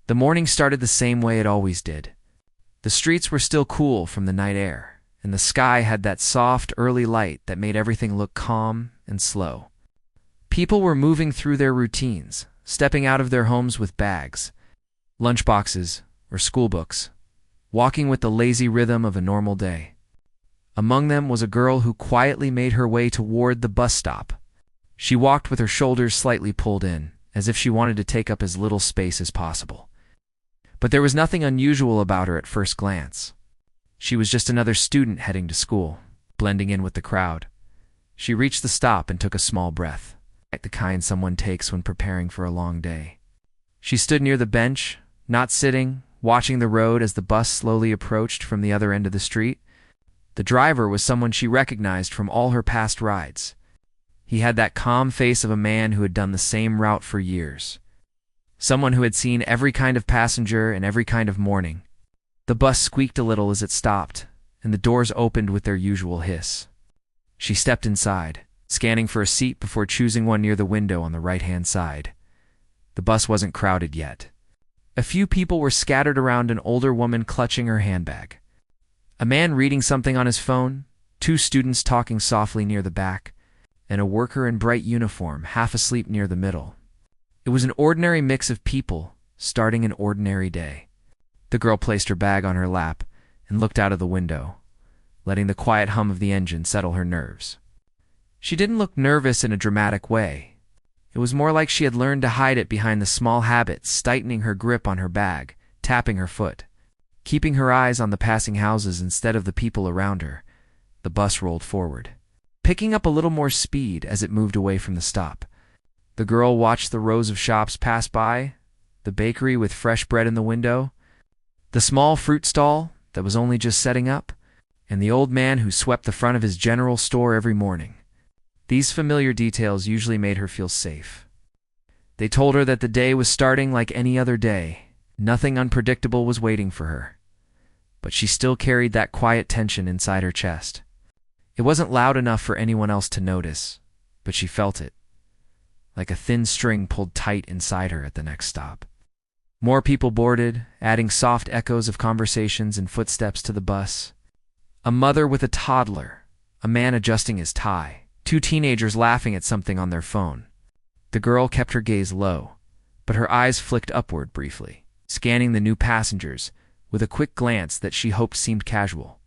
The morning started the same way it always did. The streets were still cool from the night air, and the sky had that soft, early light that made everything look calm and slow. People were moving through their routines, stepping out of their homes with bags, lunchboxes, or schoolbooks, walking with the lazy rhythm of a normal day. Among them was a girl who quietly made her way toward the bus stop. She walked with her shoulders slightly pulled in, as if she wanted to take up as little space as possible. But there was nothing unusual about her at first glance. She was just another student heading to school, blending in with the crowd. She reached the stop and took a small breath, like the kind someone takes when preparing for a long day. She stood near the bench, not sitting, watching the road as the bus slowly approached from the other end of the street. The driver was someone she recognized from all her past rides. He had that calm face of a man who had done the same route for years. Someone who had seen every kind of passenger and every kind of morning. The bus squeaked a little as it stopped, and the doors opened with their usual hiss. She stepped inside, scanning for a seat before choosing one near the window on the right-hand side. The bus wasn't crowded yet. A few people were scattered around an older woman clutching her handbag. A man reading something on his phone, two students talking softly near the back, and a worker in bright uniform half asleep near the middle. It was an ordinary mix of people, starting an ordinary day. The girl placed her bag on her lap and looked out of the window, letting the quiet hum of the engine settle her nerves. She didn't look nervous in a dramatic way. It was more like she had learned to hide it behind the small habits, tightening her grip on her bag, tapping her foot, keeping her eyes on the passing houses instead of the people around her. The bus rolled forward, picking up a little more speed as it moved away from the stop. The girl watched the rows of shops pass by, the bakery with fresh bread in the window, the small fruit stall that was only just setting up, and the old man who swept the front of his general store every morning. These familiar details usually made her feel safe. They told her that the day was starting like any other day. Nothing unpredictable was waiting for her. But she still carried that quiet tension inside her chest. It wasn't loud enough for anyone else to notice, but she felt it, like a thin string pulled tight inside her at the next stop. More people boarded, adding soft echoes of conversations and footsteps to the bus. A mother with a toddler, a man adjusting his tie, two teenagers laughing at something on their phone. The girl kept her gaze low, but her eyes flicked upward briefly, scanning the new passengers with a quick glance that she hoped seemed casual.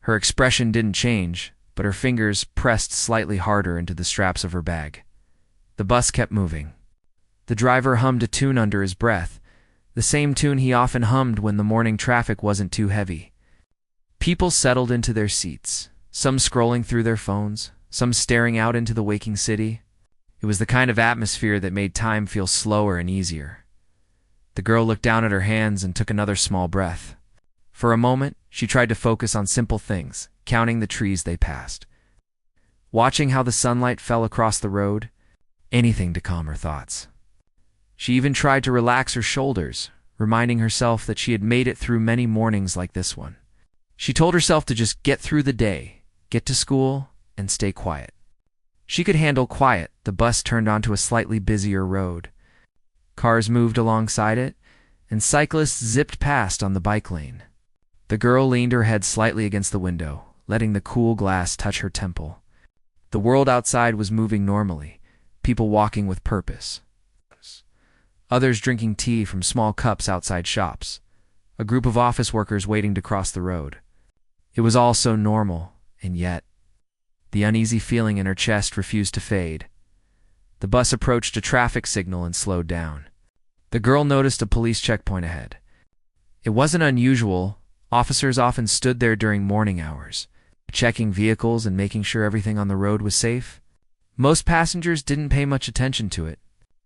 Her expression didn't change, but her fingers pressed slightly harder into the straps of her bag. The bus kept moving. The driver hummed a tune under his breath, the same tune he often hummed when the morning traffic wasn't too heavy. People settled into their seats, some scrolling through their phones, some staring out into the waking city. It was the kind of atmosphere that made time feel slower and easier. The girl looked down at her hands and took another small breath. For a moment, she tried to focus on simple things, counting the trees they passed, watching how the sunlight fell across the road, anything to calm her thoughts. She even tried to relax her shoulders, reminding herself that she had made it through many mornings like this one. She told herself to just get through the day, get to school, and stay quiet. She could handle quiet. The bus turned onto a slightly busier road. Cars moved alongside it, and cyclists zipped past on the bike lane. The girl leaned her head slightly against the window, letting the cool glass touch her temple. The world outside was moving normally, people walking with purpose. Others drinking tea from small cups outside shops. A group of office workers waiting to cross the road. It was all so normal, and yet the uneasy feeling in her chest refused to fade. The bus approached a traffic signal and slowed down. The girl noticed a police checkpoint ahead. It wasn't unusual. Officers often stood there during morning hours, checking vehicles and making sure everything on the road was safe. Most passengers didn't pay much attention to it.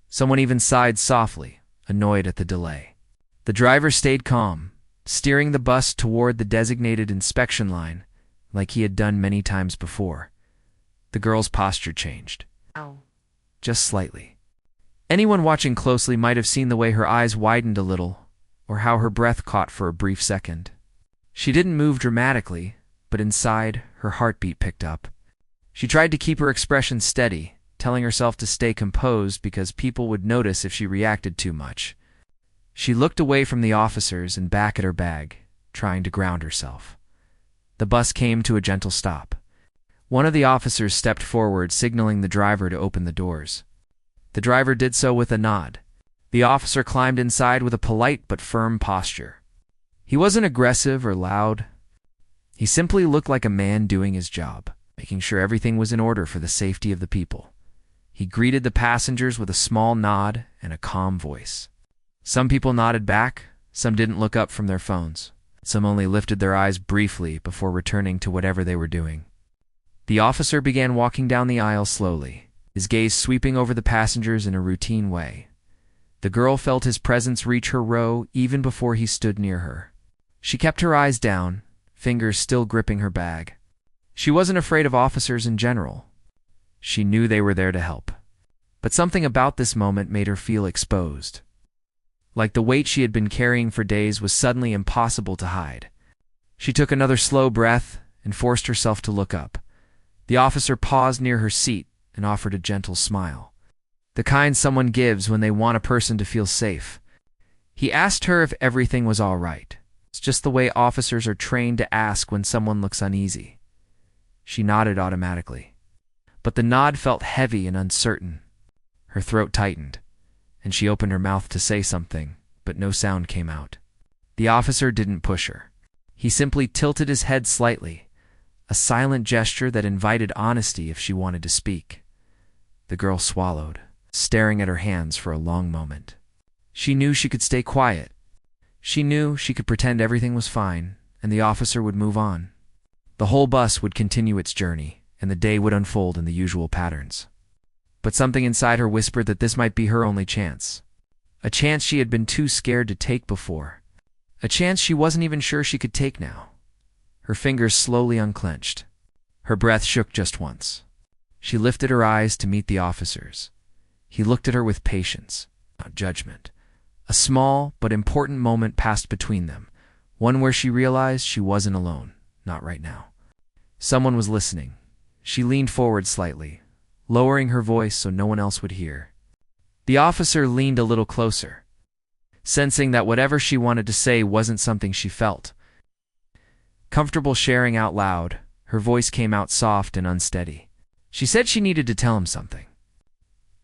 Someone even sighed softly, annoyed at the delay. The driver stayed calm, steering the bus toward the designated inspection line, like he had done many times before. The girl's posture changed. Ow. Just slightly. Anyone watching closely might have seen the way her eyes widened a little, or how her breath caught for a brief second. She didn't move dramatically, but inside, her heartbeat picked up. She tried to keep her expression steady, telling herself to stay composed because people would notice if she reacted too much. She looked away from the officers and back at her bag, trying to ground herself. The bus came to a gentle stop. One of the officers stepped forward, signaling the driver to open the doors. The driver did so with a nod. The officer climbed inside with a polite but firm posture. He wasn't aggressive or loud. He simply looked like a man doing his job, making sure everything was in order for the safety of the people. He greeted the passengers with a small nod and a calm voice. Some people nodded back, some didn't look up from their phones. Some only lifted their eyes briefly before returning to whatever they were doing. The officer began walking down the aisle slowly, his gaze sweeping over the passengers in a routine way. The girl felt his presence reach her row even before he stood near her. She kept her eyes down, fingers still gripping her bag. She wasn't afraid of officers in general. She knew they were there to help. But something about this moment made her feel exposed. Like the weight she had been carrying for days was suddenly impossible to hide. She took another slow breath and forced herself to look up. The officer paused near her seat and offered a gentle smile, the kind someone gives when they want a person to feel safe. He asked her if everything was all right. It's just the way officers are trained to ask when someone looks uneasy. She nodded automatically. But the nod felt heavy and uncertain. Her throat tightened, and she opened her mouth to say something, but no sound came out. The officer didn't push her. He simply tilted his head slightly, a silent gesture that invited honesty if she wanted to speak. The girl swallowed, staring at her hands for a long moment. She knew she could stay quiet. She knew she could pretend everything was fine, and the officer would move on. The whole bus would continue its journey, and the day would unfold in the usual patterns. But something inside her whispered that this might be her only chance. A chance she had been too scared to take before. A chance she wasn't even sure she could take now. Her fingers slowly unclenched. Her breath shook just once. She lifted her eyes to meet the officer's. He looked at her with patience, not judgment. A small but important moment passed between them, one where she realized she wasn't alone, not right now. Someone was listening. She leaned forward slightly, lowering her voice so no one else would hear. The officer leaned a little closer, sensing that whatever she wanted to say wasn't something she felt. Comfortable sharing out loud, her voice came out soft and unsteady. She said she needed to tell him something.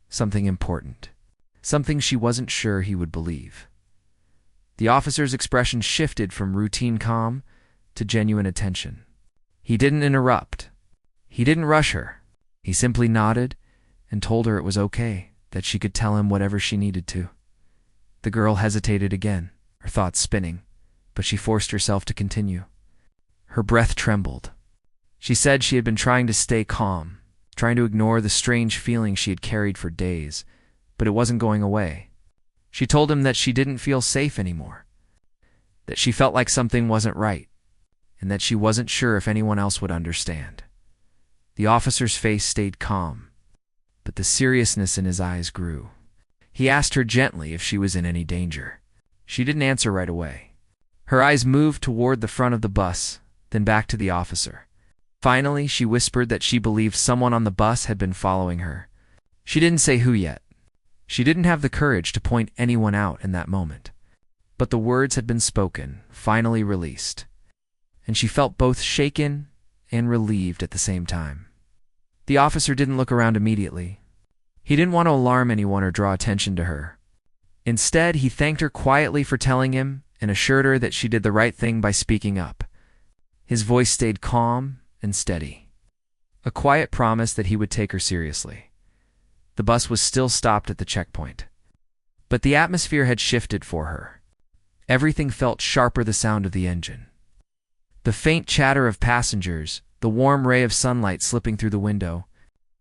Something important. Something she wasn't sure he would believe. The officer's expression shifted from routine calm to genuine attention. He didn't interrupt. He didn't rush her. He simply nodded and told her it was okay, that she could tell him whatever she needed to. The girl hesitated again, her thoughts spinning, but she forced herself to continue. Her breath trembled. She said she had been trying to stay calm, trying to ignore the strange feeling she had carried for days, but it wasn't going away. She told him that she didn't feel safe anymore, that she felt like something wasn't right, and that she wasn't sure if anyone else would understand. The officer's face stayed calm, but the seriousness in his eyes grew. He asked her gently if she was in any danger. She didn't answer right away. Her eyes moved toward the front of the bus, then back to the officer. Finally, she whispered that she believed someone on the bus had been following her. She didn't say who yet. She didn't have the courage to point anyone out in that moment. But the words had been spoken, finally released, and she felt both shaken and relieved at the same time. The officer didn't look around immediately. He didn't want to alarm anyone or draw attention to her. Instead, he thanked her quietly for telling him and assured her that she did the right thing by speaking up. His voice stayed calm and steady, a quiet promise that he would take her seriously. The bus was still stopped at the checkpoint, but the atmosphere had shifted for her. Everything felt sharper, the sound of the engine, the faint chatter of passengers, the warm ray of sunlight slipping through the window.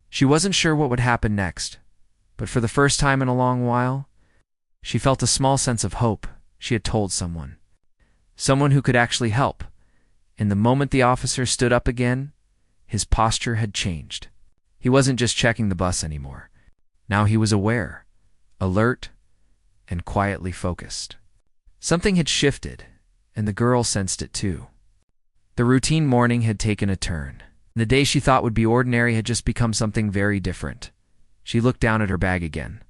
She wasn't sure what would happen next, but for the first time in a long while, she felt a small sense of hope. She had told someone who could actually help. And the moment the officer stood up again, his posture had changed. He wasn't just checking the bus anymore. Now he was aware, alert, and quietly focused. Something had shifted, and the girl sensed it too. The routine morning had taken a turn. The day she thought would be ordinary had just become something very different. She looked down at her bag again,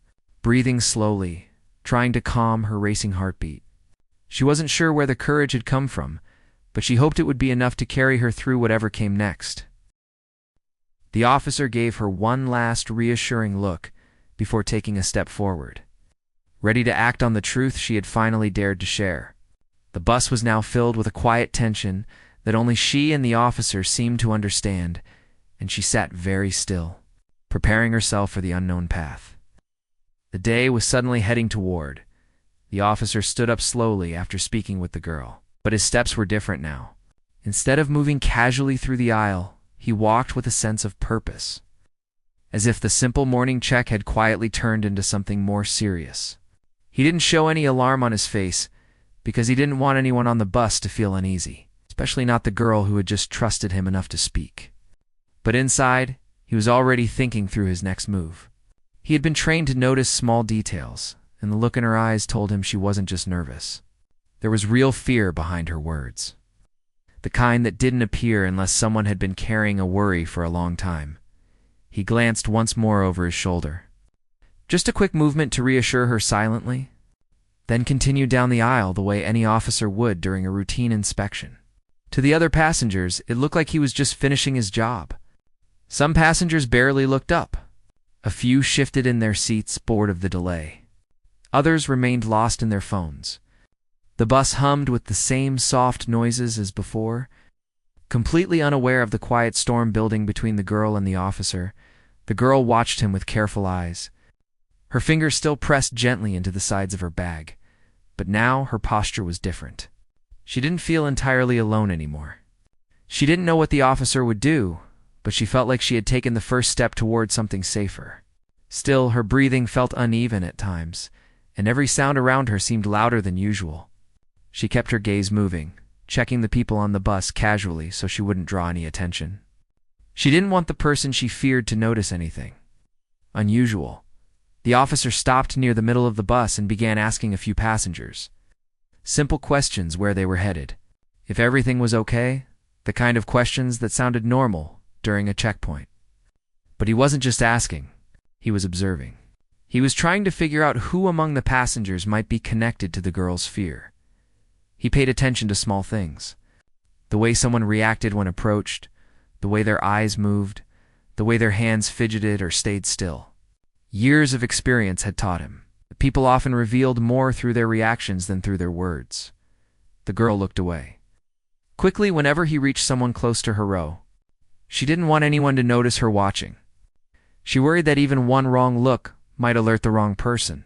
breathing slowly, trying to calm her racing heartbeat. She wasn't sure where the courage had come from, but she hoped it would be enough to carry her through whatever came next. The officer gave her one last reassuring look before taking a step forward, ready to act on the truth she had finally dared to share. The bus was now filled with a quiet tension that only she and the officer seemed to understand, and she sat very still, preparing herself for the unknown path. The day was suddenly heading toward. The officer stood up slowly after speaking with the girl, but his steps were different now. Instead of moving casually through the aisle, he walked with a sense of purpose, as if the simple morning check had quietly turned into something more serious. He didn't show any alarm on his face because he didn't want anyone on the bus to feel uneasy, especially not the girl who had just trusted him enough to speak. But inside, he was already thinking through his next move. He had been trained to notice small details, and the look in her eyes told him she wasn't just nervous. There was real fear behind her words, the kind that didn't appear unless someone had been carrying a worry for a long time. He glanced once more over his shoulder. Just a quick movement to reassure her silently, then continued down the aisle the way any officer would during a routine inspection. To the other passengers, it looked like he was just finishing his job. Some passengers barely looked up. A few shifted in their seats, bored of the delay. Others remained lost in their phones. The bus hummed with the same soft noises as before. Completely unaware of the quiet storm building between the girl and the officer, the girl watched him with careful eyes. Her fingers still pressed gently into the sides of her bag, but now her posture was different. She didn't feel entirely alone anymore. She didn't know what the officer would do, but she felt like she had taken the first step toward something safer. Still, her breathing felt uneven at times, and every sound around her seemed louder than usual. She kept her gaze moving, checking the people on the bus casually so she wouldn't draw any attention. She didn't want the person she feared to notice anything unusual. The officer stopped near the middle of the bus and began asking a few passengers simple questions: where they were headed, if everything was okay, the kind of questions that sounded normal during a checkpoint. But he wasn't just asking, he was observing. He was trying to figure out who among the passengers might be connected to the girl's fear. He paid attention to small things: the way someone reacted when approached, the way their eyes moved, the way their hands fidgeted or stayed still. Years of experience had taught him that people often revealed more through their reactions than through their words. The girl looked away quickly whenever he reached someone close to her row. She didn't want anyone to notice her watching. She worried that even one wrong look might alert the wrong person.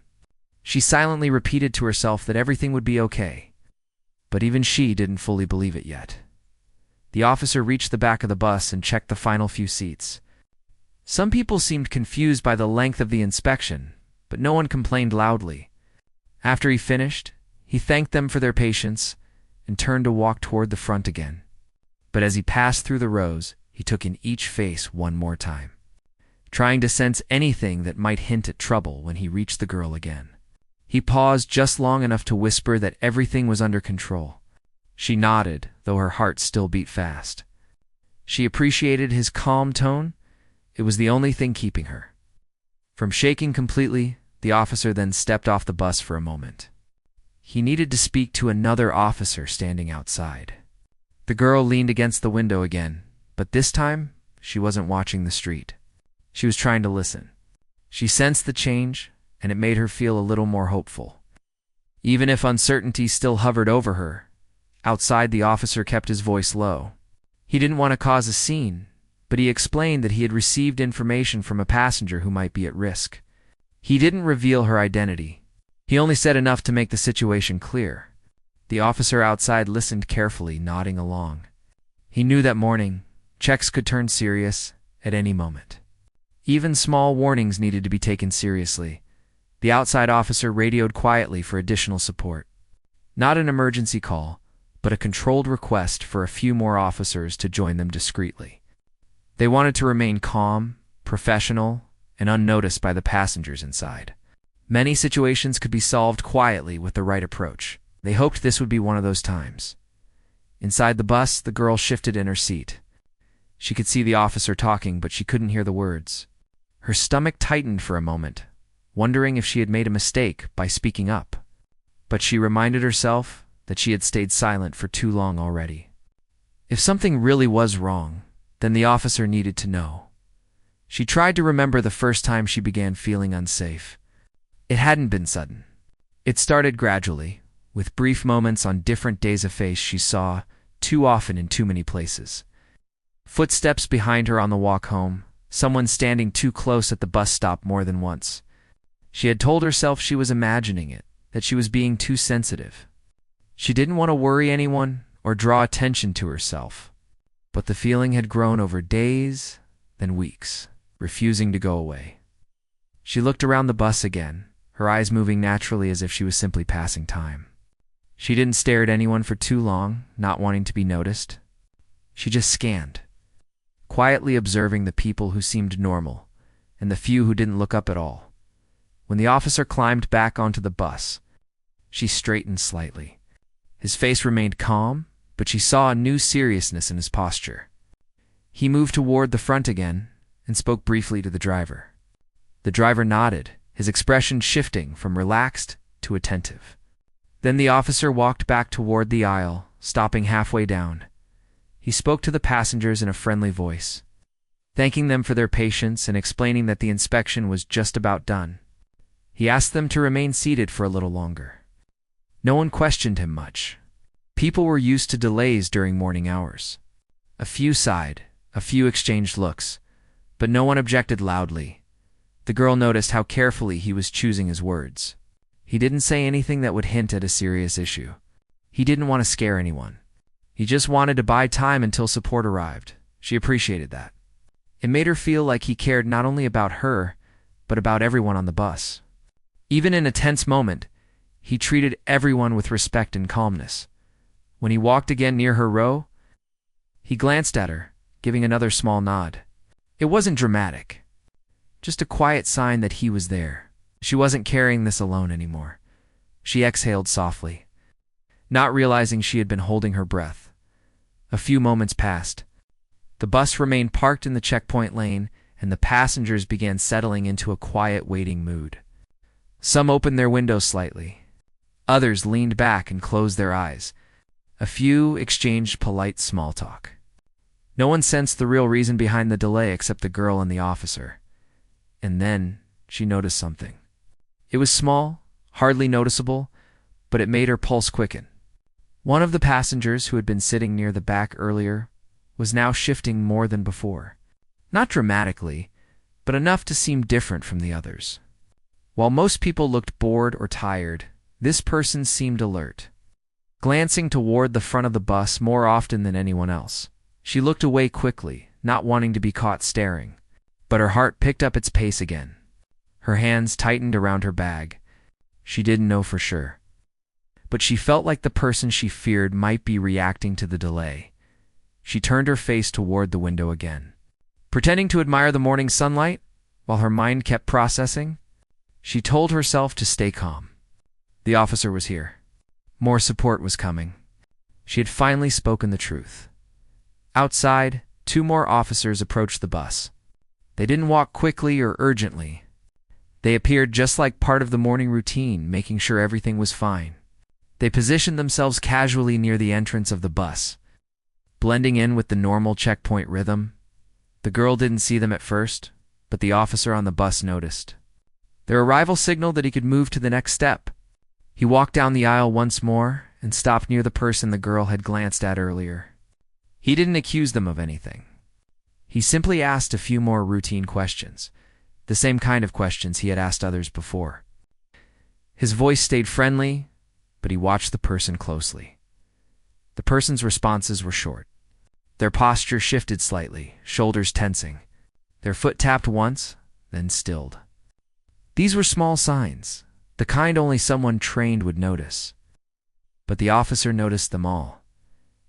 She silently repeated to herself that everything would be okay, but even she didn't fully believe it yet. The officer reached the back of the bus and checked the final few seats. Some people seemed confused by the length of the inspection, but no one complained loudly. After he finished, he thanked them for their patience and turned to walk toward the front again. But as he passed through the rows, he took in each face one more time, trying to sense anything that might hint at trouble. When he reached the girl again, he paused just long enough to whisper that everything was under control. She nodded, though her heart still beat fast. She appreciated his calm tone. It was the only thing keeping her from shaking completely. The officer then stepped off the bus for a moment. He needed to speak to another officer standing outside. The girl leaned against the window again, but this time she wasn't watching the street. She was trying to listen. She sensed the change, and it made her feel a little more hopeful. Even if uncertainty still hovered over her, outside the officer kept his voice low. He didn't want to cause a scene, but he explained that he had received information from a passenger who might be at risk. He didn't reveal her identity. He only said enough to make the situation clear. The officer outside listened carefully, nodding along. He knew that morning, checks could turn serious at any moment. Even small warnings needed to be taken seriously. The outside officer radioed quietly for additional support. Not an emergency call, but a controlled request for a few more officers to join them discreetly. They wanted to remain calm, professional, and unnoticed by the passengers inside. Many situations could be solved quietly with the right approach. They hoped this would be one of those times. Inside the bus, the girl shifted in her seat. She could see the officer talking, but she couldn't hear the words. Her stomach tightened for a moment, wondering if she had made a mistake by speaking up. But she reminded herself that she had stayed silent for too long already. If something really was wrong, then the officer needed to know. She tried to remember the first time she began feeling unsafe. It hadn't been sudden. It started gradually, with brief moments on different days, a face she saw too often in too many places. Footsteps behind her on the walk home, someone standing too close at the bus stop more than once. She had told herself she was imagining it, that she was being too sensitive. She didn't want to worry anyone or draw attention to herself. But the feeling had grown over days, then weeks, refusing to go away. She looked around the bus again, her eyes moving naturally as if she was simply passing time. She didn't stare at anyone for too long, not wanting to be noticed. She just scanned, quietly observing the people who seemed normal, and the few who didn't look up at all. When the officer climbed back onto the bus, she straightened slightly. His face remained calm, but she saw a new seriousness in his posture. He moved toward the front again and spoke briefly to the driver. The driver nodded, his expression shifting from relaxed to attentive. Then the officer walked back toward the aisle, stopping halfway down. He spoke to the passengers in a friendly voice, thanking them for their patience and explaining that the inspection was just about done. He asked them to remain seated for a little longer. No one questioned him much. People were used to delays during morning hours. A few sighed, a few exchanged looks, but no one objected loudly. The girl noticed how carefully he was choosing his words. He didn't say anything that would hint at a serious issue. He didn't want to scare anyone. He just wanted to buy time until support arrived. She appreciated that. It made her feel like he cared not only about her, but about everyone on the bus. Even in a tense moment, he treated everyone with respect and calmness. When he walked again near her row, he glanced at her, giving another small nod. It wasn't dramatic, just a quiet sign that he was there. She wasn't carrying this alone anymore. She exhaled softly, not realizing she had been holding her breath. A few moments passed. The bus remained parked in the checkpoint lane, and the passengers began settling into a quiet waiting mood. Some opened their windows slightly. Others leaned back and closed their eyes. A few exchanged polite small talk. No one sensed the real reason behind the delay except the girl and the officer. And then she noticed something. It was small, hardly noticeable, but it made her pulse quicken. One of the passengers who had been sitting near the back earlier was now shifting more than before. Not dramatically, but enough to seem different from the others. While most people looked bored or tired, this person seemed alert, glancing toward the front of the bus more often than anyone else. She looked away quickly, not wanting to be caught staring, but her heart picked up its pace again. Her hands tightened around her bag. She didn't know for sure, but she felt like the person she feared might be reacting to the delay. She turned her face toward the window again, pretending to admire the morning sunlight while her mind kept processing. She told herself to stay calm. The officer was here. More support was coming. She had finally spoken the truth. Outside, 2 more officers approached the bus. They didn't walk quickly or urgently. They appeared just like part of the morning routine, making sure everything was fine. They positioned themselves casually near the entrance of the bus, blending in with the normal checkpoint rhythm. The girl didn't see them at first, but the officer on the bus noticed. Their arrival signaled that he could move to the next step. He walked down the aisle once more and stopped near the person the girl had glanced at earlier. He didn't accuse them of anything. He simply asked a few more routine questions, the same kind of questions he had asked others before. His voice stayed friendly, but he watched the person closely. The person's responses were short. Their posture shifted slightly, shoulders tensing. Their foot tapped once, then stilled. These were small signs, the kind only someone trained would notice. But the officer noticed them all.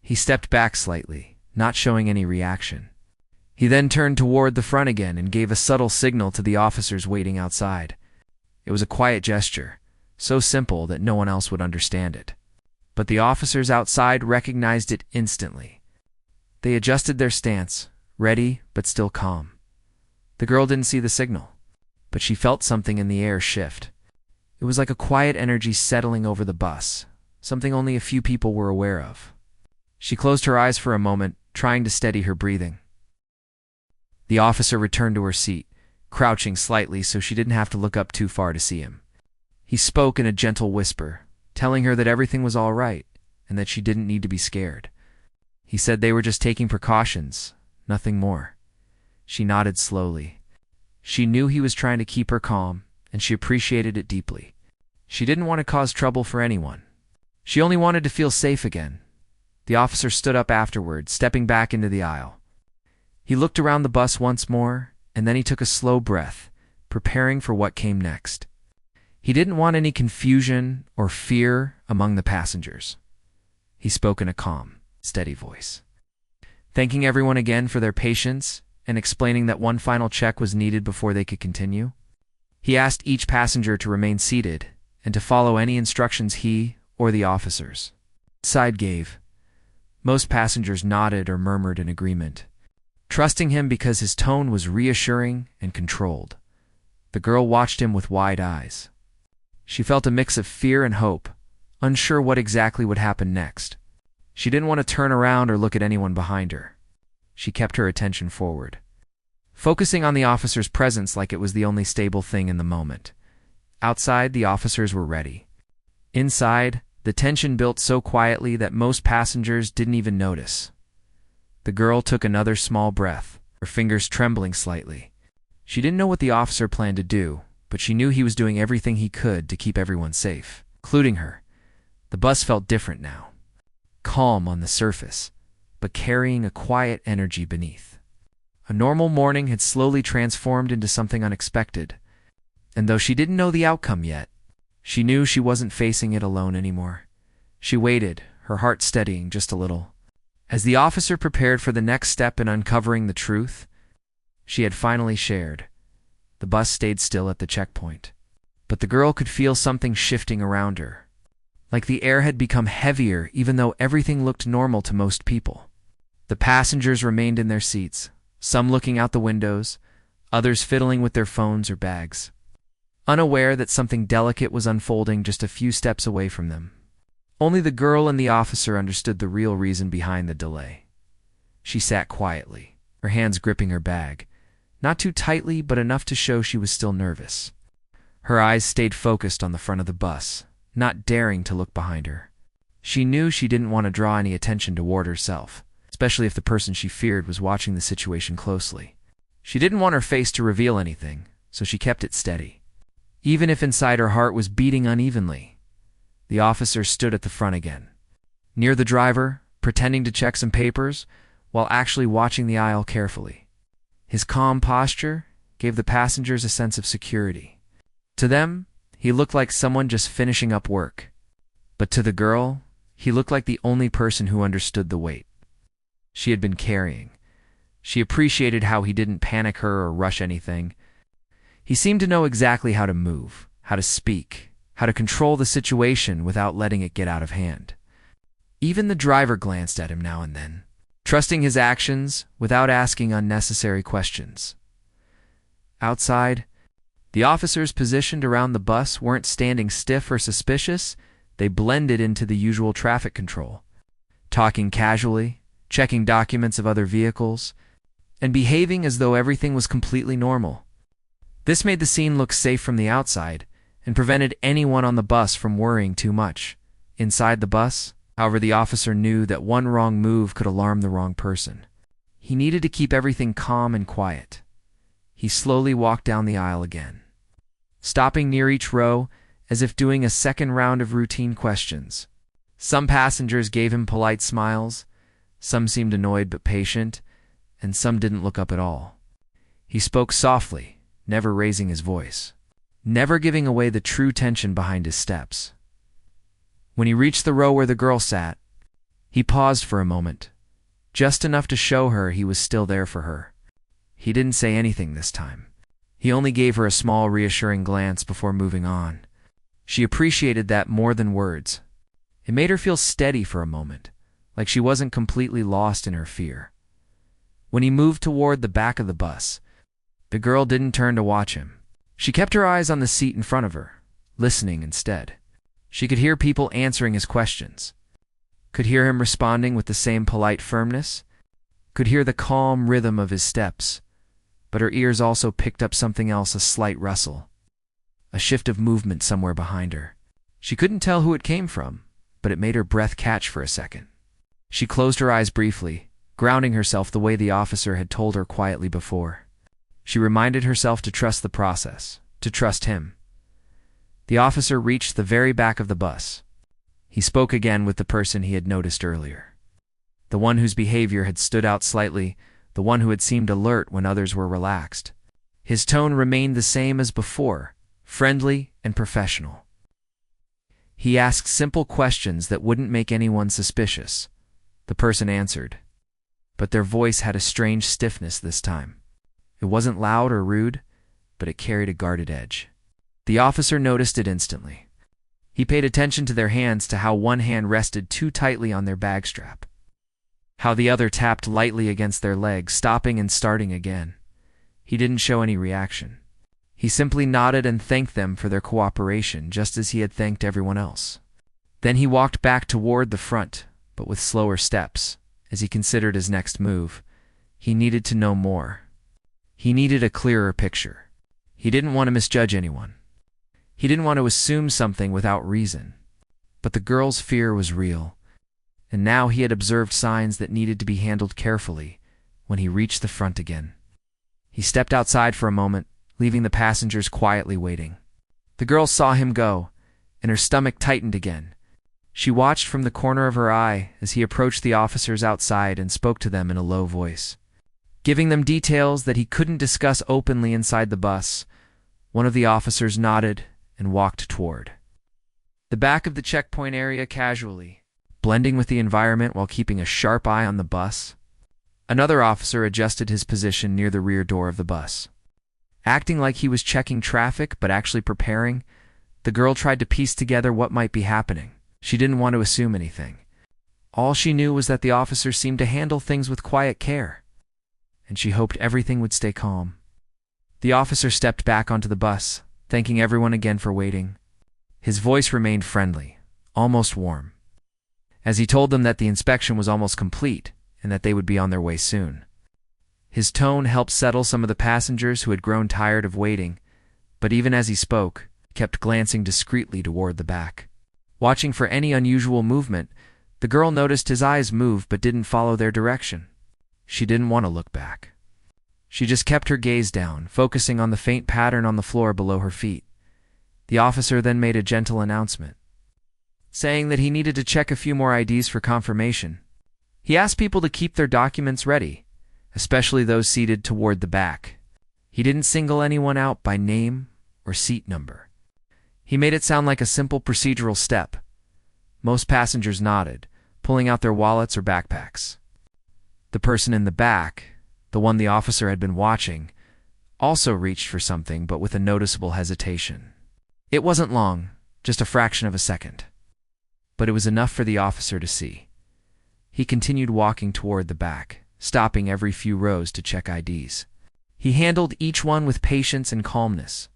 He stepped back slightly, not showing any reaction. He then turned toward the front again and gave a subtle signal to the officers waiting outside. It was a quiet gesture, so simple that no one else would understand it. But the officers outside recognized it instantly. They adjusted their stance, ready but still calm. The girl didn't see the signal, but she felt something in the air shift. It was like a quiet energy settling over the bus, something only a few people were aware of. She closed her eyes for a moment, trying to steady her breathing. The officer returned to her seat, crouching slightly so she didn't have to look up too far to see him. He spoke in a gentle whisper, telling her that everything was all right and that she didn't need to be scared. He said they were just taking precautions, nothing more. She nodded slowly. She knew he was trying to keep her calm, and she appreciated it deeply. She didn't want to cause trouble for anyone. She only wanted to feel safe again. The officer stood up afterward, stepping back into the aisle. He looked around the bus once more, and then he took a slow breath, preparing for what came next. He didn't want any confusion or fear among the passengers. He spoke in a calm, steady voice, thanking everyone again for their patience and explaining that one final check was needed before they could continue. He asked each passenger to remain seated and to follow any instructions he or the officers side gave. Most passengers nodded or murmured in agreement, trusting him because his tone was reassuring and controlled. The girl watched him with wide eyes. She felt a mix of fear and hope, unsure what exactly would happen next. She didn't want to turn around or look at anyone behind her. She kept her attention forward, focusing on the officer's presence like it was the only stable thing in the moment. Outside, the officers were ready. Inside, the tension built so quietly that most passengers didn't even notice. The girl took another small breath, her fingers trembling slightly. She didn't know what the officer planned to do, but she knew he was doing everything he could to keep everyone safe, including her. The bus felt different now, calm on the surface, but carrying a quiet energy beneath. A normal morning had slowly transformed into something unexpected, and though she didn't know the outcome yet, she knew she wasn't facing it alone anymore. She waited, her heart steadying just a little. As the officer prepared for the next step in uncovering the truth she had finally shared, the bus stayed still at the checkpoint. But the girl could feel something shifting around her, like the air had become heavier even though everything looked normal to most people. The passengers remained in their seats, some looking out the windows, others fiddling with their phones or bags, unaware that something delicate was unfolding just a few steps away from them. Only the girl and the officer understood the real reason behind the delay. She sat quietly, her hands gripping her bag, not too tightly but enough to show she was still nervous. Her eyes stayed focused on the front of the bus, not daring to look behind her. She knew she didn't want to draw any attention toward herself, especially if the person she feared was watching the situation closely. She didn't want her face to reveal anything, so she kept it steady, even if inside her heart was beating unevenly. The officer stood at the front again, near the driver, pretending to check some papers, while actually watching the aisle carefully. His calm posture gave the passengers a sense of security. To them, he looked like someone just finishing up work. But to the girl, he looked like the only person who understood the weight she had been carrying. She appreciated how he didn't panic her or rush anything. He seemed to know exactly how to move, how to speak, how to control the situation without letting it get out of hand. Even the driver glanced at him now and then, trusting his actions without asking unnecessary questions. Outside, the officers positioned around the bus weren't standing stiff or suspicious. They blended into the usual traffic control, talking casually, checking documents of other vehicles, and behaving as though everything was completely normal. This made the scene look safe from the outside and prevented anyone on the bus from worrying too much. Inside the bus, however, the officer knew that one wrong move could alarm the wrong person. He needed to keep everything calm and quiet. He slowly walked down the aisle again, stopping near each row as if doing a second round of routine questions. Some passengers gave him polite smiles, some seemed annoyed but patient, and some didn't look up at all. He spoke softly, never raising his voice, never giving away the true tension behind his steps. When he reached the row where the girl sat, he paused for a moment, just enough to show her he was still there for her. He didn't say anything this time. He only gave her a small, reassuring glance before moving on. She appreciated that more than words. It made her feel steady for a moment, like she wasn't completely lost in her fear. When he moved toward the back of the bus, the girl didn't turn to watch him. She kept her eyes on the seat in front of her, listening instead. She could hear people answering his questions, could hear him responding with the same polite firmness, could hear the calm rhythm of his steps, but her ears also picked up something else, a slight rustle, a shift of movement somewhere behind her. She couldn't tell who it came from, but it made her breath catch for a second. She closed her eyes briefly, grounding herself the way the officer had told her quietly before. She reminded herself to trust the process, to trust him. The officer reached the very back of the bus. He spoke again with the person he had noticed earlier, the one whose behavior had stood out slightly, the one who had seemed alert when others were relaxed. His tone remained the same as before, friendly and professional. He asked simple questions that wouldn't make anyone suspicious. The person answered, but their voice had a strange stiffness this time. It wasn't loud or rude, but it carried a guarded edge. The officer noticed it instantly. He paid attention to their hands, to how one hand rested too tightly on their bag strap, how the other tapped lightly against their leg, stopping and starting again. He didn't show any reaction. He simply nodded and thanked them for their cooperation, just as he had thanked everyone else. Then he walked back toward the front, but with slower steps, as he considered his next move. He needed to know more. He needed a clearer picture. He didn't want to misjudge anyone. He didn't want to assume something without reason. But the girl's fear was real, and now he had observed signs that needed to be handled carefully. When he reached the front again, he stepped outside for a moment, leaving the passengers quietly waiting. The girl saw him go, and her stomach tightened again. She watched from the corner of her eye as he approached the officers outside and spoke to them in a low voice, giving them details that he couldn't discuss openly inside the bus. One of the officers nodded and walked toward the back of the checkpoint area casually, blending with the environment while keeping a sharp eye on the bus. Another officer adjusted his position near the rear door of the bus, acting like he was checking traffic but actually preparing. The girl tried to piece together what might be happening. She didn't want to assume anything. All she knew was that the officers seemed to handle things with quiet care, and she hoped everything would stay calm. The officer stepped back onto the bus, thanking everyone again for waiting. His voice remained friendly, almost warm, as he told them that the inspection was almost complete and that they would be on their way soon. His tone helped settle some of the passengers who had grown tired of waiting, but even as he spoke, he kept glancing discreetly toward the back, watching for any unusual movement. The girl noticed his eyes move but didn't follow their direction. She didn't want to look back. She just kept her gaze down, focusing on the faint pattern on the floor below her feet. The officer then made a gentle announcement, saying that he needed to check a few more IDs for confirmation. He asked people to keep their documents ready, especially those seated toward the back. He didn't single anyone out by name or seat number. He made it sound like a simple procedural step. Most passengers nodded, pulling out their wallets or backpacks. The person in the back, the one the officer had been watching, also reached for something, but with a noticeable hesitation. It wasn't long, just a fraction of a second, but it was enough for the officer to see. He continued walking toward the back, stopping every few rows to check IDs. He handled each one with patience and calmness.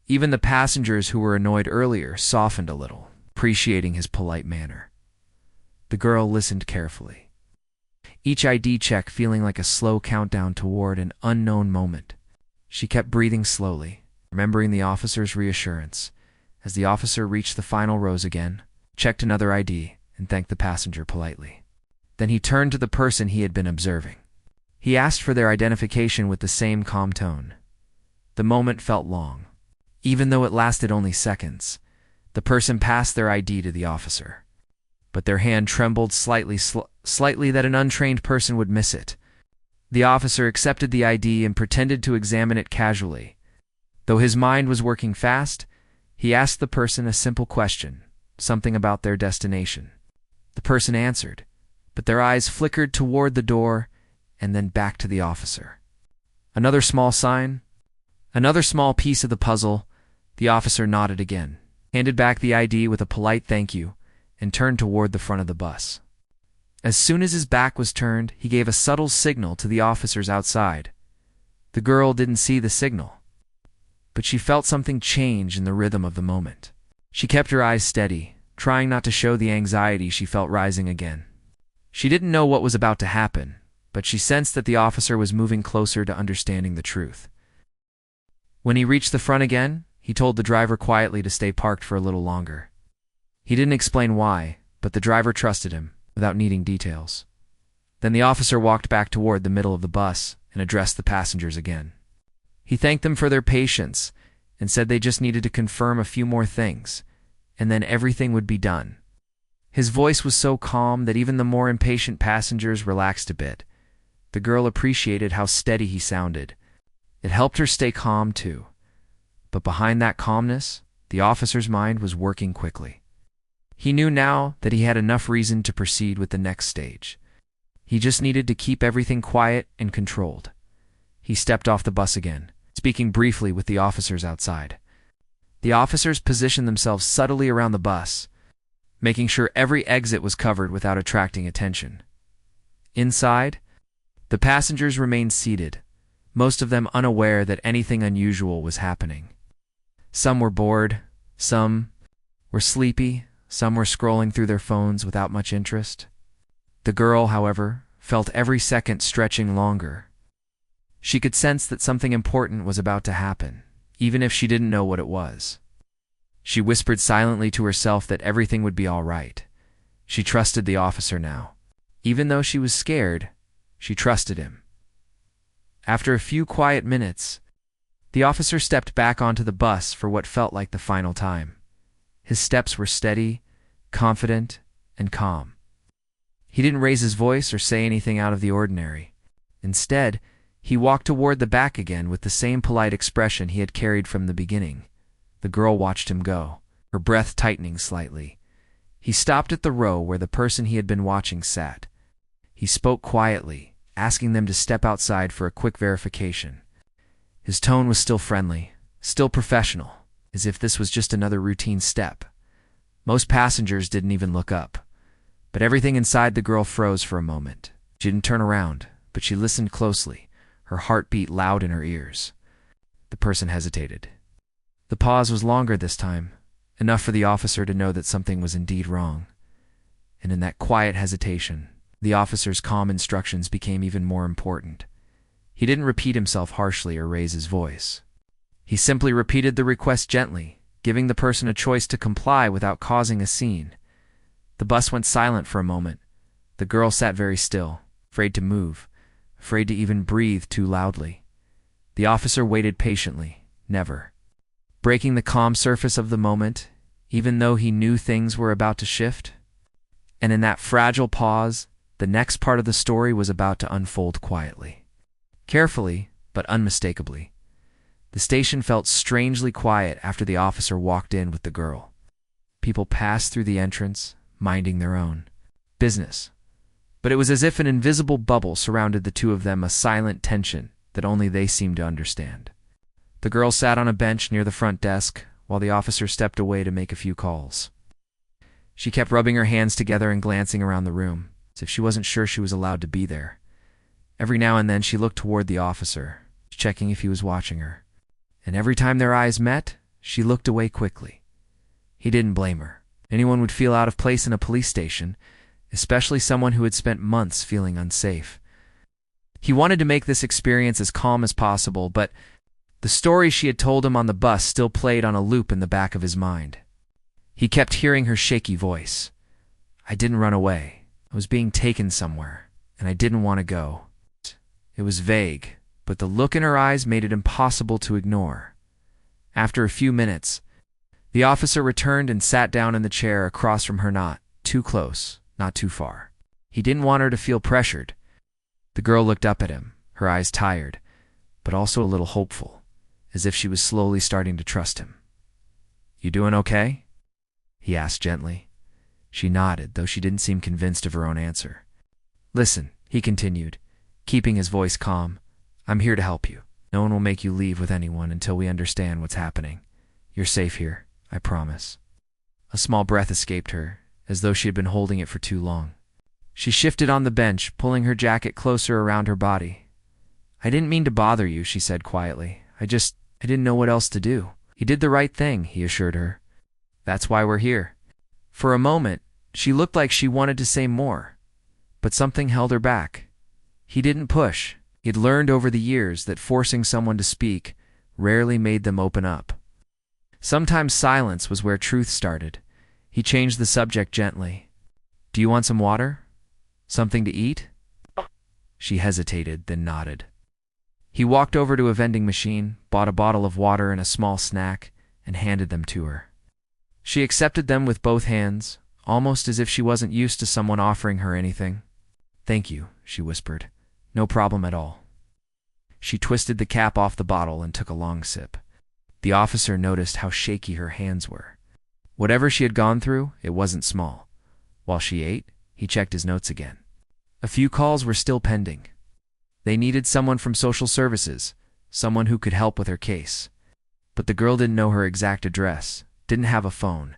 Even the passengers who were annoyed earlier softened a little, appreciating his polite manner. The girl listened carefully, each ID check feeling like a slow countdown toward an unknown moment. She kept breathing slowly, remembering the officer's reassurance. As the officer reached the final rows again, checked another ID, and thanked the passenger politely. Then he turned to the person he had been observing. He asked for their identification with the same calm tone. The moment felt long. Even though it lasted only seconds, the person passed their ID to the officer, but their hand trembled slightly that an untrained person would miss it. The officer accepted the ID and pretended to examine it casually. Though his mind was working fast, he asked the person a simple question, something about their destination. The person answered, but their eyes flickered toward the door and then back to the officer. Another small sign, another small piece of the puzzle. The officer nodded again, handed back the ID with a polite thank you, and turned toward the front of the bus. As soon as his back was turned, he gave a subtle signal to the officers outside. The girl didn't see the signal, but she felt something change in the rhythm of the moment. She kept her eyes steady, trying not to show the anxiety she felt rising again. She didn't know what was about to happen, but she sensed that the officer was moving closer to understanding the truth. When he reached the front again, he told the driver quietly to stay parked for a little longer. He didn't explain why, but the driver trusted him, without needing details. Then the officer walked back toward the middle of the bus and addressed the passengers again. He thanked them for their patience and said they just needed to confirm a few more things, and then everything would be done. His voice was so calm that even the more impatient passengers relaxed a bit. The girl appreciated how steady he sounded. It helped her stay calm too. But behind that calmness, the officer's mind was working quickly. He knew now that he had enough reason to proceed with the next stage. He just needed to keep everything quiet and controlled. He stepped off the bus again, speaking briefly with the officers outside. The officers positioned themselves subtly around the bus, making sure every exit was covered without attracting attention. Inside, the passengers remained seated, most of them unaware that anything unusual was happening. Some were bored, some were sleepy, some were scrolling through their phones without much interest. The girl, however, felt every second stretching longer. She could sense that something important was about to happen, even if she didn't know what it was. She whispered silently to herself that everything would be all right. She trusted the officer now. Even though she was scared, she trusted him. After a few quiet minutes, the officer stepped back onto the bus for what felt like the final time. His steps were steady, confident, and calm. He didn't raise his voice or say anything out of the ordinary. Instead, he walked toward the back again with the same polite expression he had carried from the beginning. The girl watched him go, her breath tightening slightly. He stopped at the row where the person he had been watching sat. He spoke quietly, asking them to step outside for a quick verification. His tone was still friendly, still professional, as if this was just another routine step. Most passengers didn't even look up, but everything inside the girl froze for a moment. She didn't turn around, but she listened closely, her heart beat loud in her ears. The person hesitated. The pause was longer this time, enough for the officer to know that something was indeed wrong. And in that quiet hesitation, the officer's calm instructions became even more important. He didn't repeat himself harshly or raise his voice. He simply repeated the request gently, giving the person a choice to comply without causing a scene. The bus went silent for a moment. The girl sat very still, afraid to move, afraid to even breathe too loudly. The officer waited patiently, never breaking the calm surface of the moment, even though he knew things were about to shift. And in that fragile pause, the next part of the story was about to unfold quietly. Carefully, but unmistakably. The station felt strangely quiet after the officer walked in with the girl. People passed through the entrance, minding their own business. But it was as if an invisible bubble surrounded the two of them, a silent tension that only they seemed to understand. The girl sat on a bench near the front desk, while the officer stepped away to make a few calls. She kept rubbing her hands together and glancing around the room, as if she wasn't sure she was allowed to be there. Every now and then she looked toward the officer, checking if he was watching her. And every time their eyes met, she looked away quickly. He didn't blame her. Anyone would feel out of place in a police station, especially someone who had spent months feeling unsafe. He wanted to make this experience as calm as possible, but the story she had told him on the bus still played on a loop in the back of his mind. He kept hearing her shaky voice. I didn't run away. I was being taken somewhere, and I didn't want to go. It was vague, but the look in her eyes made it impossible to ignore. After a few minutes, the officer returned and sat down in the chair across from her, not too close, not too far. He didn't want her to feel pressured. The girl looked up at him, her eyes tired, but also a little hopeful, as if she was slowly starting to trust him. You doing okay? He asked gently. She nodded, though she didn't seem convinced of her own answer. Listen, he continued, keeping his voice calm. I'm here to help you. No one will make you leave with anyone until we understand what's happening. You're safe here, I promise. A small breath escaped her, as though she had been holding it for too long. She shifted on the bench, pulling her jacket closer around her body. I didn't mean to bother you, she said quietly. I just I didn't know what else to do. He did the right thing, he assured her. That's why we're here. For a moment, she looked like she wanted to say more, but something held her back. He didn't push. He'd learned over the years that forcing someone to speak rarely made them open up. Sometimes silence was where truth started. He changed the subject gently. Do you want some water? Something to eat? She hesitated, then nodded. He walked over to a vending machine, bought a bottle of water and a small snack, and handed them to her. She accepted them with both hands, almost as if she wasn't used to someone offering her anything. Thank you, she whispered. No problem at all. She twisted the cap off the bottle and took a long sip. The officer noticed how shaky her hands were. Whatever she had gone through, it wasn't small. While she ate, he checked his notes again. A few calls were still pending. They needed someone from social services, someone who could help with her case. But the girl didn't know her exact address, didn't have a phone,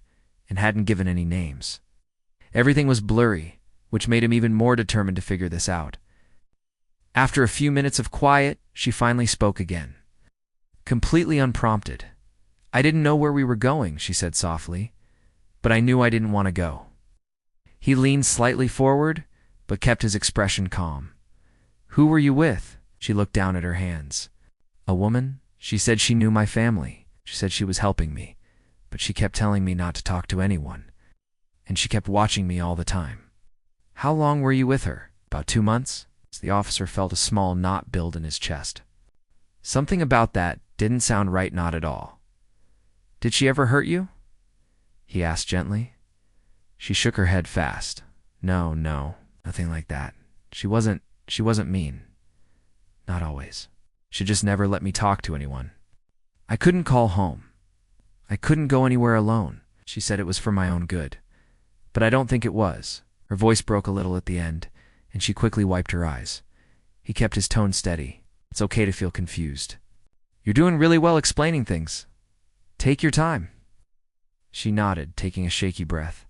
and hadn't given any names. Everything was blurry, which made him even more determined to figure this out. After a few minutes of quiet, she finally spoke again. Completely unprompted. I didn't know where we were going, she said softly, but I knew I didn't want to go. He leaned slightly forward, but kept his expression calm. Who were you with? She looked down at her hands. A woman? She said she knew my family. She said she was helping me, but she kept telling me not to talk to anyone. And she kept watching me all the time. How long were you with her? About 2 months? The officer felt a small knot build in his chest. Something about that didn't sound right, not at all. Did she ever hurt you? He asked gently. She shook her head fast. No, nothing like that. She wasn't mean. Not always. She just never let me talk to anyone. I couldn't call home. I couldn't go anywhere alone. She said it was for my own good. But I don't think it was. Her voice broke a little at the end, and she quickly wiped her eyes. He kept his tone steady. It's okay to feel confused. You're doing really well explaining things. Take your time. She nodded, taking a shaky breath.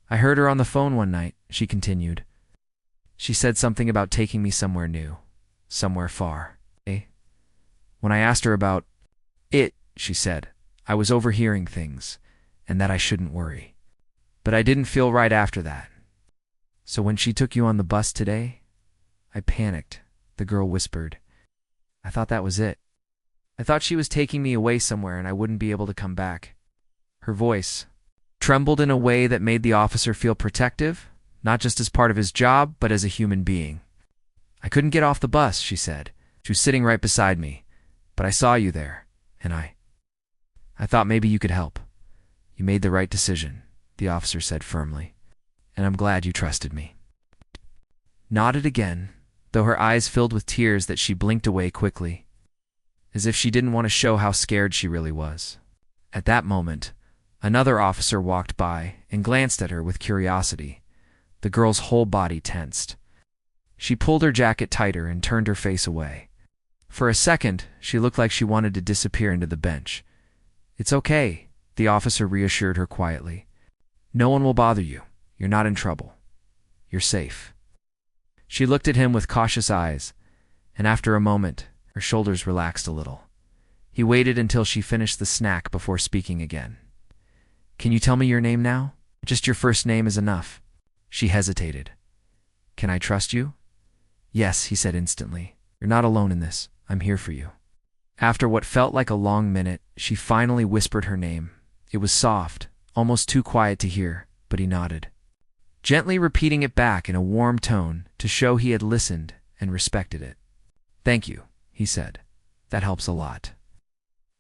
I heard her on the phone one night, she continued. She said something about taking me somewhere new, somewhere far. When I asked her about it, she said, I was overhearing things, and that I shouldn't worry. But I didn't feel right after that. So when she took you on the bus today, I panicked, the girl whispered. I thought that was it. I thought she was taking me away somewhere and I wouldn't be able to come back. Her voice trembled in a way that made the officer feel protective, not just as part of his job, but as a human being. I couldn't get off the bus, she said. She was sitting right beside me. But I saw you there, and I thought maybe you could help. You made the right decision, the officer said firmly, and I'm glad you trusted me. Nodded again, though her eyes filled with tears that she blinked away quickly, as if she didn't want to show how scared she really was. At that moment, another officer walked by and glanced at her with curiosity. The girl's whole body tensed. She pulled her jacket tighter and turned her face away. For a second, she looked like she wanted to disappear into the bench. It's okay, the officer reassured her quietly. No one will bother you. You're not in trouble. You're safe. She looked at him with cautious eyes, and after a moment, her shoulders relaxed a little. He waited until she finished the snack before speaking again. Can you tell me your name now? Just your first name is enough. She hesitated. Can I trust you? Yes, he said instantly. You're not alone in this. I'm here for you. After what felt like a long minute, she finally whispered her name. It was soft, almost too quiet to hear, but he nodded, gently repeating it back in a warm tone to show he had listened and respected it. Thank you, he said. That helps a lot.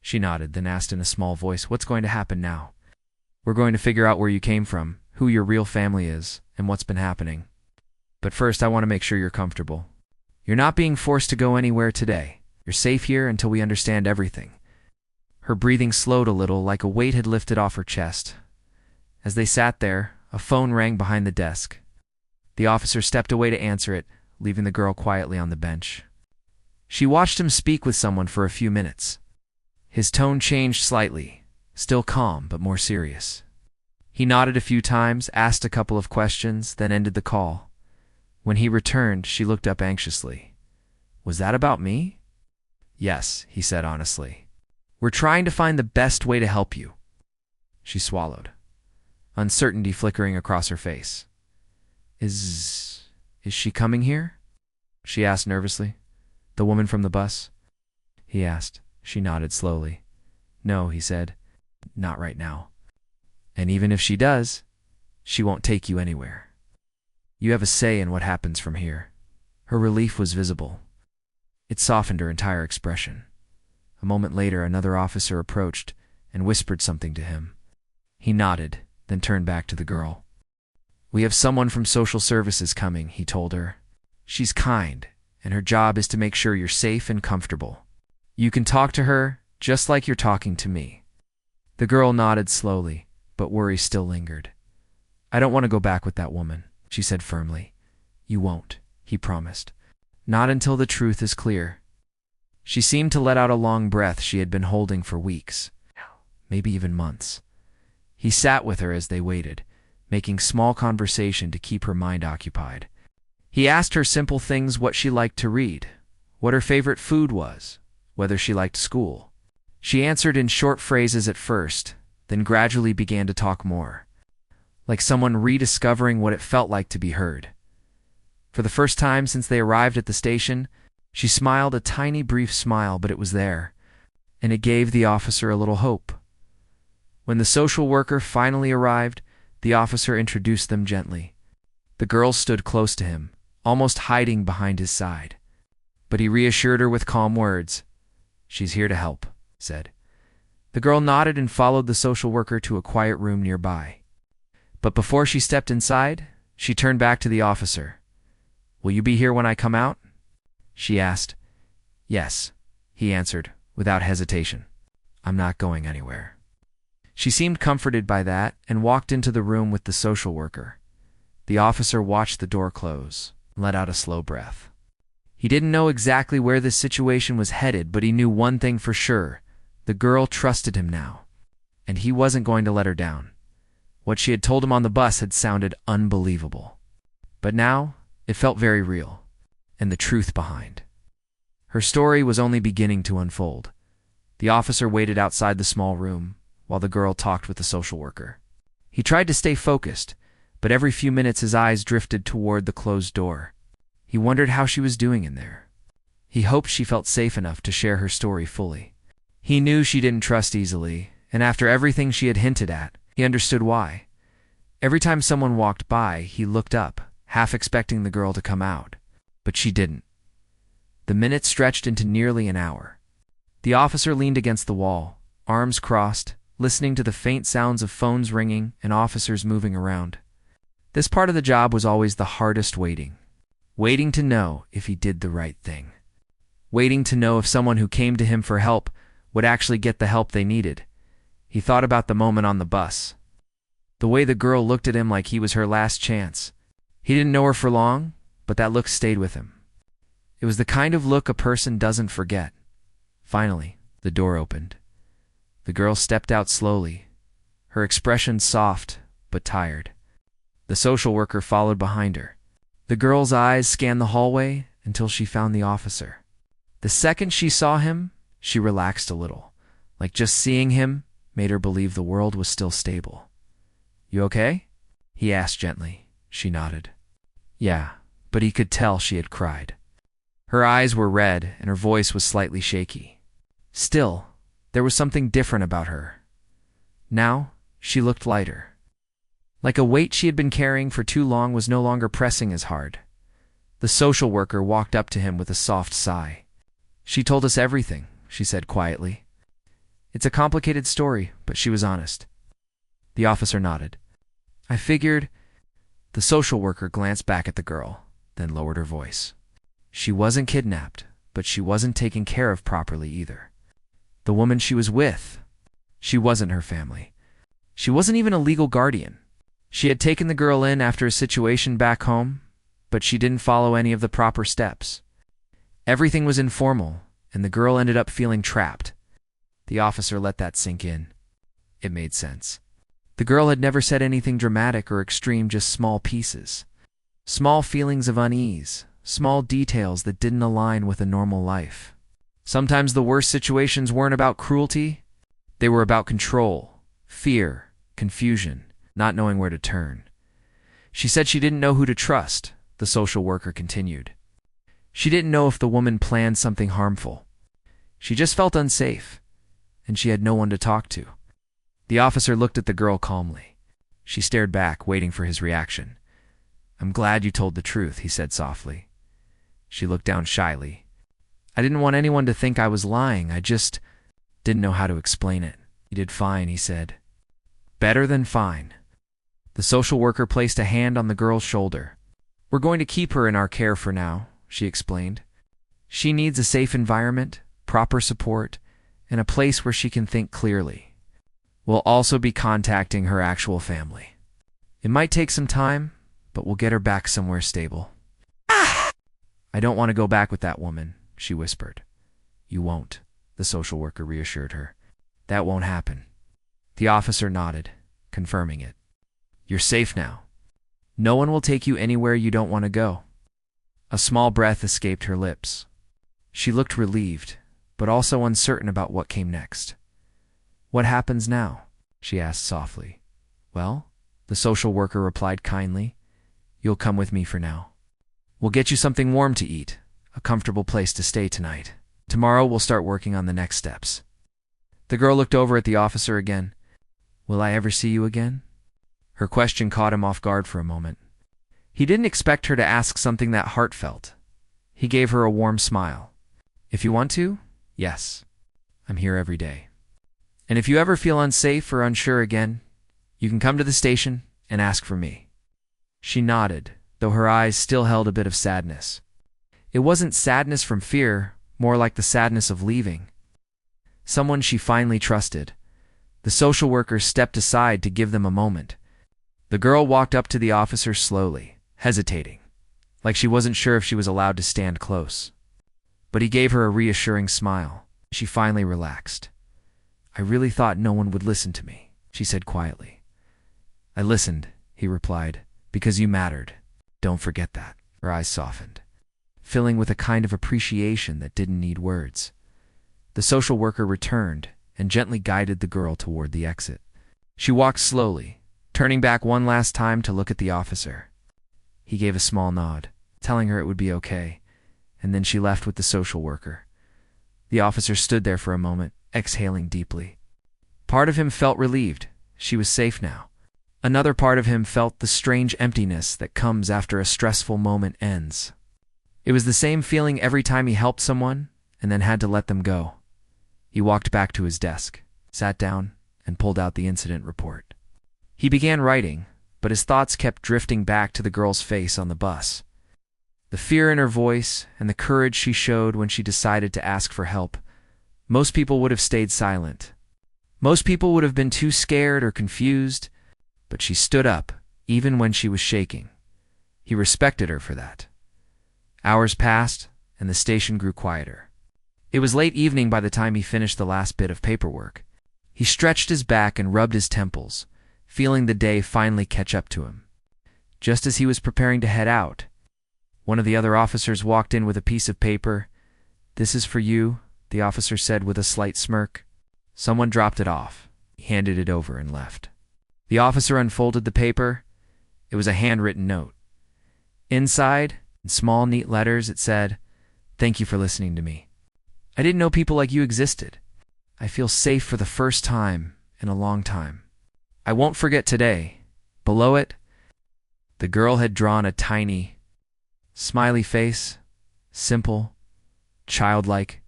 She nodded, then asked in a small voice, what's going to happen now? We're going to figure out where you came from, who your real family is, and what's been happening. But first, I want to make sure you're comfortable. You're not being forced to go anywhere today. You're safe here until we understand everything. Her breathing slowed a little, like a weight had lifted off her chest. As they sat there, a phone rang behind the desk. The officer stepped away to answer it, leaving the girl quietly on the bench. She watched him speak with someone for a few minutes. His tone changed slightly, still calm but more serious. He nodded a few times, asked a couple of questions, then ended the call. When he returned, she looked up anxiously. Was that about me? Yes, he said honestly. We're trying to find the best way to help you. She swallowed, uncertainty flickering across her face. Is she coming here? She asked nervously. The woman from the bus? He asked. She nodded slowly. No, he said. Not right now. And even if she does, she won't take you anywhere. You have a say in what happens from here. Her relief was visible. It softened her entire expression. A moment later, another officer approached and whispered something to him. He nodded, then turned back to the girl. We have someone from social services coming, he told her. She's kind, and her job is to make sure you're safe and comfortable. You can talk to her just like you're talking to me. The girl nodded slowly, but worry still lingered. I don't want to go back with that woman, she said firmly. You won't, he promised. Not until the truth is clear. She seemed to let out a long breath she had been holding for weeks, maybe even months. He sat with her as they waited, making small conversation to keep her mind occupied. He asked her simple things: what she liked to read, what her favorite food was, whether she liked school. She answered in short phrases at first, then gradually began to talk more, like someone rediscovering what it felt like to be heard. For the first time since they arrived at the station, she smiled a tiny brief smile, but it was there, and it gave the officer a little hope. When the social worker finally arrived, the officer introduced them gently. The girl stood close to him, almost hiding behind his side. But he reassured her with calm words. She's here to help, said. The girl nodded and followed the social worker to a quiet room nearby. But before she stepped inside, she turned back to the officer. Will you be here when I come out? She asked. Yes, he answered, without hesitation. I'm not going anywhere. She seemed comforted by that and walked into the room with the social worker. The officer watched the door close and let out a slow breath. He didn't know exactly where this situation was headed, but he knew one thing for sure. The girl trusted him now, and he wasn't going to let her down. What she had told him on the bus had sounded unbelievable. But now, it felt very real, and the truth behind. Her story was only beginning to unfold. The officer waited outside the small room, while the girl talked with the social worker. He tried to stay focused, but every few minutes his eyes drifted toward the closed door. He wondered how she was doing in there. He hoped she felt safe enough to share her story fully. He knew she didn't trust easily, and after everything she had hinted at, he understood why. Every time someone walked by, he looked up, half expecting the girl to come out. But she didn't. The minutes stretched into nearly an hour. The officer leaned against the wall, arms crossed, listening to the faint sounds of phones ringing and officers moving around. This part of the job was always the hardest, waiting to know if he did the right thing. Waiting to know if someone who came to him for help would actually get the help they needed. He thought about the moment on the bus. The way the girl looked at him like he was her last chance. He didn't know her for long, but that look stayed with him. It was the kind of look a person doesn't forget. Finally, the door opened. The girl stepped out slowly, her expression soft but tired. The social worker followed behind her. The girl's eyes scanned the hallway until she found the officer. The second she saw him, she relaxed a little, like just seeing him made her believe the world was still stable. You okay? He asked gently. She nodded. Yeah, but he could tell she had cried. Her eyes were red and her voice was slightly shaky. Still, there was something different about her. Now, she looked lighter. Like a weight she had been carrying for too long was no longer pressing as hard. The social worker walked up to him with a soft sigh. She told us everything, she said quietly. It's a complicated story, but she was honest. The officer nodded. I figured. The social worker glanced back at the girl, then lowered her voice. She wasn't kidnapped, but she wasn't taken care of properly either. The woman she was with, she wasn't her family. She wasn't even a legal guardian. She had taken the girl in after a situation back home, but she didn't follow any of the proper steps. Everything was informal, and the girl ended up feeling trapped. The officer let that sink in. It made sense. The girl had never said anything dramatic or extreme, just small pieces. Small feelings of unease, small details that didn't align with a normal life. Sometimes the worst situations weren't about cruelty. They were about control, fear, confusion, not knowing where to turn. She said she didn't know who to trust, the social worker continued. She didn't know if the woman planned something harmful. She just felt unsafe, and she had no one to talk to. The officer looked at the girl calmly. She stared back, waiting for his reaction. "I'm glad you told the truth," he said softly. She looked down shyly. "I didn't want anyone to think I was lying. I just didn't know how to explain it." "You did fine," he said. "Better than fine." The social worker placed a hand on the girl's shoulder. "We're going to keep her in our care for now," she explained. "She needs a safe environment, proper support, and a place where she can think clearly. We'll also be contacting her actual family. It might take some time, but we'll get her back somewhere stable." "I don't want to go back with that woman," she whispered. "You won't," the social worker reassured her. "That won't happen." The officer nodded, confirming it. "You're safe now. No one will take you anywhere you don't want to go." A small breath escaped her lips. She looked relieved, but also uncertain about what came next. "What happens now?" she asked softly. "Well," the social worker replied kindly, "you'll come with me for now. We'll get you something warm to eat, a comfortable place to stay tonight. Tomorrow we'll start working on the next steps." The girl looked over at the officer again. "Will I ever see you again?" Her question caught him off guard for a moment. He didn't expect her to ask something that heartfelt. He gave her a warm smile. "If you want to, yes. I'm here every day. And if you ever feel unsafe or unsure again, you can come to the station and ask for me." She nodded, though her eyes still held a bit of sadness. It wasn't sadness from fear, more like the sadness of leaving. Someone she finally trusted. The social worker stepped aside to give them a moment. The girl walked up to the officer slowly, hesitating, like she wasn't sure if she was allowed to stand close. But he gave her a reassuring smile. She finally relaxed. "I really thought no one would listen to me," she said quietly. "I listened," he replied, "because you mattered. Don't forget that." Her eyes softened, filling with a kind of appreciation that didn't need words. The social worker returned and gently guided the girl toward the exit. She walked slowly, turning back one last time to look at the officer. He gave a small nod, telling her it would be okay, and then she left with the social worker. The officer stood there for a moment, exhaling deeply. Part of him felt relieved. She was safe now. Another part of him felt the strange emptiness that comes after a stressful moment ends. It was the same feeling every time he helped someone and then had to let them go. He walked back to his desk, sat down, and pulled out the incident report. He began writing, but his thoughts kept drifting back to the girl's face on the bus. The fear in her voice and the courage she showed when she decided to ask for help. Most people would have stayed silent. Most people would have been too scared or confused, but she stood up, even when she was shaking. He respected her for that. Hours passed, and the station grew quieter. It was late evening by the time he finished the last bit of paperwork. He stretched his back and rubbed his temples, feeling the day finally catch up to him. Just as he was preparing to head out, one of the other officers walked in with a piece of paper. "This is for you," the officer said with a slight smirk. Someone dropped it off. He handed it over and left. The officer unfolded the paper. It was a handwritten note. Inside, in small, neat letters, it said, "Thank you for listening to me. I didn't know people like you existed. I feel safe for the first time in a long time. I won't forget today." Below it, the girl had drawn a tiny, smiley face, simple, childlike,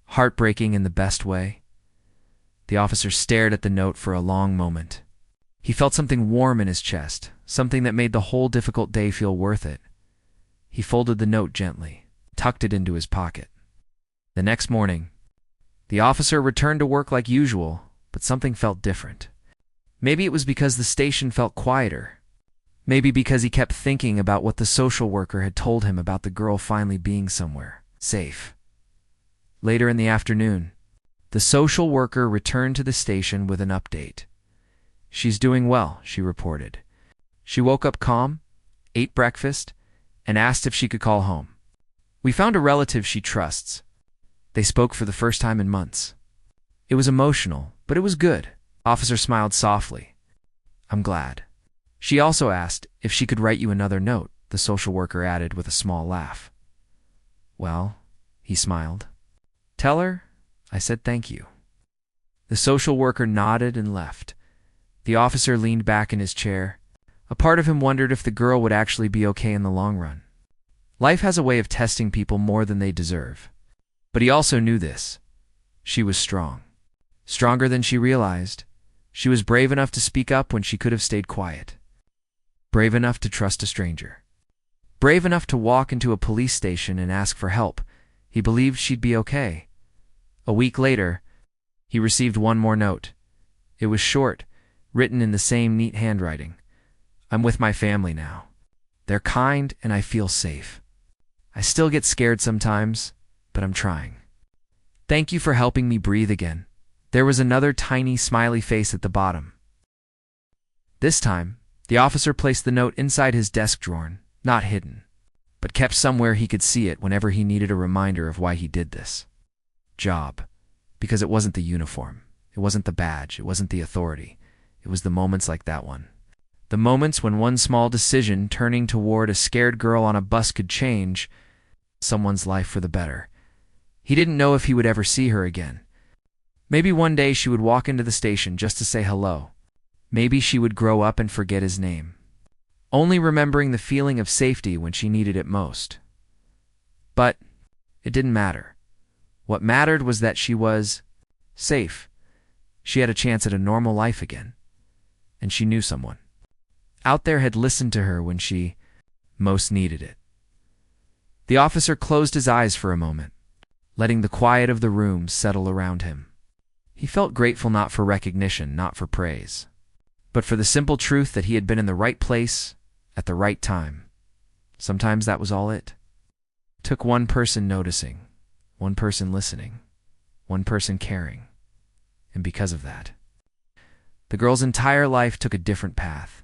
heartbreaking in the best way. The officer stared at the note for a long moment. He felt something warm in his chest, something that made the whole difficult day feel worth it. He folded the note gently, tucked it into his pocket. The next morning, the officer returned to work like usual, but something felt different. Maybe it was because the station felt quieter. Maybe because he kept thinking about what the social worker had told him about the girl finally being somewhere safe. Later in the afternoon, the social worker returned to the station with an update. "She's doing well," she reported. "She woke up calm, ate breakfast, and asked if she could call home. We found a relative she trusts. They spoke for the first time in months. It was emotional, but it was good. Officer smiled softly. I'm glad. She also asked if she could write you another note, the social worker added with a small laugh. Well, he smiled. Tell her I said thank you. The social worker nodded and left. The officer leaned back in his chair. A part of him wondered if the girl would actually be okay in the long run. Life has a way of testing people more than they deserve. But he also knew this. She was strong. Stronger than she realized. She was brave enough to speak up when she could have stayed quiet. Brave enough to trust a stranger. Brave enough to walk into a police station and ask for help. He believed she'd be okay. A week later, he received one more note. It was short, written in the same neat handwriting. I'm with my family now. They're kind and I feel safe. I still get scared sometimes, but I'm trying. Thank you for helping me breathe again. There was another tiny smiley face at the bottom. This time, the officer placed the note inside his desk drawer, not hidden, but kept somewhere he could see it whenever he needed a reminder of why he did this. Job. Because it wasn't the uniform. It wasn't the badge. It wasn't the authority. It was the moments like that one. The moments when one small decision turning toward a scared girl on a bus could change someone's life for the better. He didn't know if he would ever see her again. Maybe one day she would walk into the station just to say hello. Maybe she would grow up and forget his name, only remembering the feeling of safety when she needed it most. But it didn't matter. What mattered was that she was safe. She had a chance at a normal life again. And she knew someone out there had listened to her when she most needed it. The officer closed his eyes for a moment, letting the quiet of the room settle around him. He felt grateful not for recognition, not for praise, but for the simple truth that he had been in the right place at the right time. Sometimes that was all it took. One person noticing, one person listening, one person caring. And because of that, the girl's entire life took a different path.